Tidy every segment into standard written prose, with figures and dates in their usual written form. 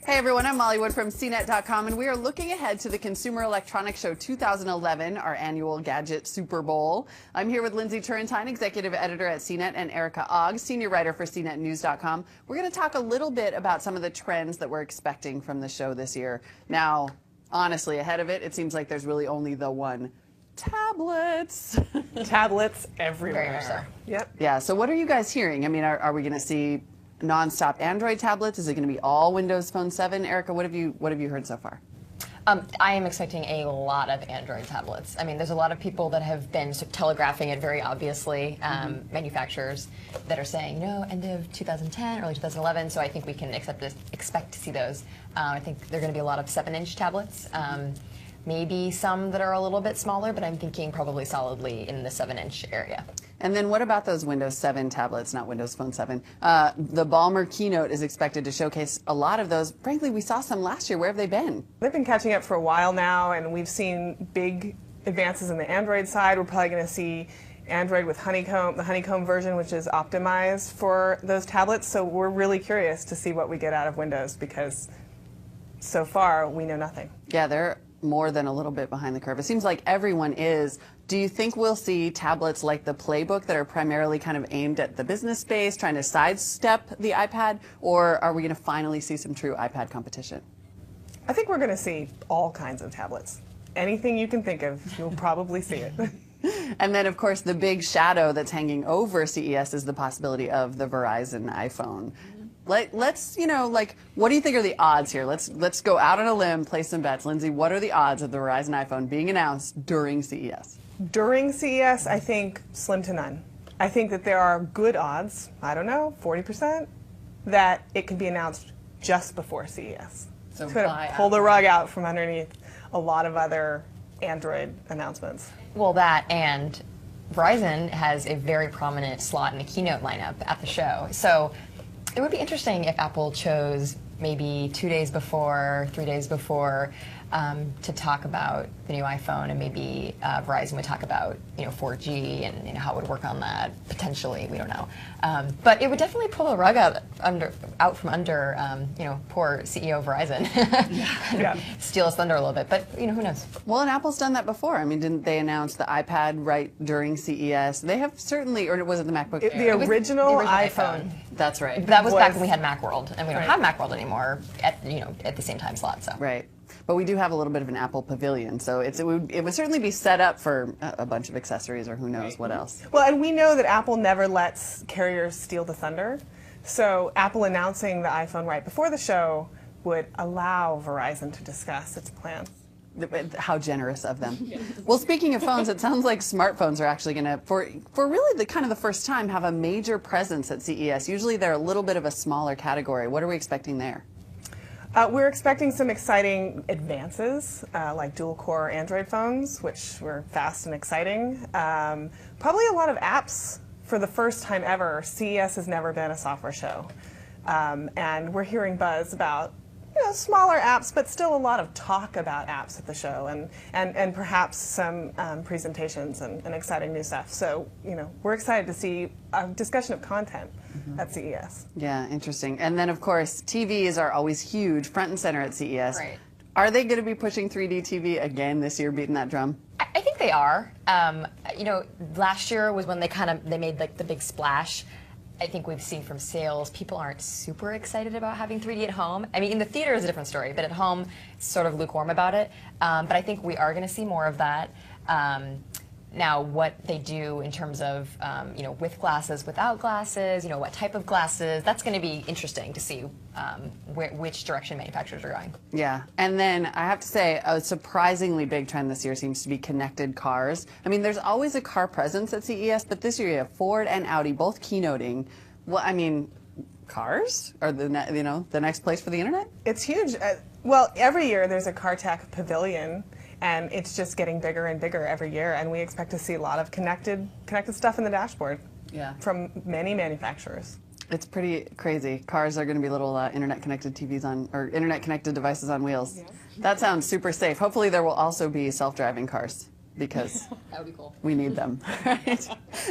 Hey everyone, I'm Molly Wood from CNET.com, and we are looking ahead to the Consumer Electronics Show 2011, our annual Gadget Super Bowl. I'm here with Lindsay Turrentine, Executive Editor at CNET, and Erica Ogg, Senior Writer for CNETnews.com. We're going to talk a little bit about some of the trends that we're expecting from the show this year. Now, honestly, ahead of it, it seems like there's really only the one. Tablets. Tablets everywhere. Very much so. Yep. Yeah, so what are you guys hearing? I mean, are we going to see non-stop Android tablets? Is it going to be all Windows Phone 7? Erica, what have you heard so far? I am expecting a lot of Android tablets. I mean, there's a lot of people that have been telegraphing it very obviously, manufacturers that are saying, you know, end of 2010, early 2011, so I think we can expect to see those. I think there are going to be a lot of 7-inch tablets. Maybe some that are a little bit smaller, but I'm thinking probably solidly in the 7-inch area. And then what about those Windows 7 tablets, not Windows Phone 7? The Ballmer keynote is expected to showcase a lot of those. Frankly, we saw some last year. Where have they been? They've been catching up for a while now, and we've seen big advances in the Android side. We're probably going to see Android with Honeycomb, the Honeycomb version, which is optimized for those tablets. So we're really curious to see what we get out of Windows, because so far we know nothing. Yeah, they're more than a little bit behind the curve. It seems like everyone is. Do you think we'll see tablets like the Playbook that are primarily kind of aimed at the business space, trying to sidestep the iPad, or are we going to finally see some true iPad competition? I think we're going to see all kinds of tablets. Anything you can think of, you'll probably see it. And then, of course, the big shadow that's hanging over CES is the possibility of the Verizon iPhone. Let's, you know, like, what do you think are the odds here? Let's go out on a limb, play some bets. Lindsay, what are the odds of the Verizon iPhone being announced during CES? During CES, I think slim to none. I think that there are good odds, I don't know, 40%, that it could be announced just before CES. So it's going to pull the rug out from underneath a lot of other Android announcements. Well, that and Verizon has a very prominent slot in the keynote lineup at the show. So it would be interesting if Apple chose maybe 2 days before, 3 days before, to talk about the new iPhone, and maybe Verizon would talk about 4G and how it would work on that potentially. We don't know, but it would definitely pull the rug out from under poor CEO Verizon. Yeah. Steal his thunder a little bit, but who knows? Well, and Apple's done that before. I mean, didn't they announce the iPad right during CES? They have certainly, or was it the MacBook Air? The original iPhone. That's right. That was back when we had Macworld, and we don't have Macworld anymore at the same time slot. So right. But we do have a little bit of an Apple pavilion, so it would certainly be set up for a bunch of accessories or who knows what else. Well, and we know that Apple never lets carriers steal the thunder. So Apple announcing the iPhone right before the show would allow Verizon to discuss its plans. How generous of them. Well, speaking of phones, it sounds like smartphones are actually going to, for really the first time, have a major presence at CES. Usually they're a little bit of a smaller category. What are we expecting there? We're expecting some exciting advances, like dual-core Android phones, which were fast and exciting. Probably a lot of apps for the first time ever. CES has never been a software show. And we're hearing buzz about smaller apps, but still a lot of talk about apps at the show, and perhaps some presentations and exciting new stuff. So, we're excited to see a discussion of content at CES. Yeah, interesting. And then, of course, TVs are always huge, front and center at CES. Right. Are they going to be pushing 3D TV again this year, beating that drum? I think they are. Last year was when they made like the big splash. I think we've seen from sales, people aren't super excited about having 3D at home. I mean, in the theater is a different story, but at home, it's sort of lukewarm about it. But I think we are going to see more of that. Now, what they do in terms of, with glasses, without glasses, what type of glasses, that's going to be interesting to see which direction manufacturers are going. Yeah, and then I have to say, a surprisingly big trend this year seems to be connected cars. I mean, there's always a car presence at CES, but this year you have Ford and Audi both keynoting. Well, I mean, cars are the next place for the internet? It's huge. Well, every year there's a car tech pavilion, and it's just getting bigger and bigger every year, and we expect to see a lot of connected stuff in the dashboard from many manufacturers. It's pretty crazy. Cars are going to be little internet-connected TVs or internet-connected devices on wheels. Yeah. That sounds super safe. Hopefully there will also be self-driving cars. because That would be cool. we need them. Right?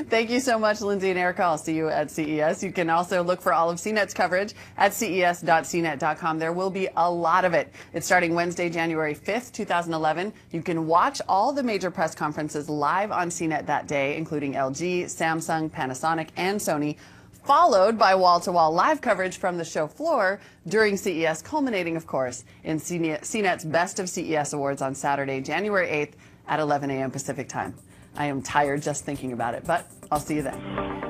Thank you so much, Lindsay and Erica. I'll see you at CES. You can also look for all of CNET's coverage at ces.cnet.com. There will be a lot of it. It's starting Wednesday, January 5th, 2011. You can watch all the major press conferences live on CNET that day, including LG, Samsung, Panasonic, and Sony, followed by wall-to-wall live coverage from the show floor during CES, culminating, of course, in CNET's Best of CES Awards on Saturday, January 8th at 11 a.m. Pacific time. I am tired just thinking about it, but I'll see you then.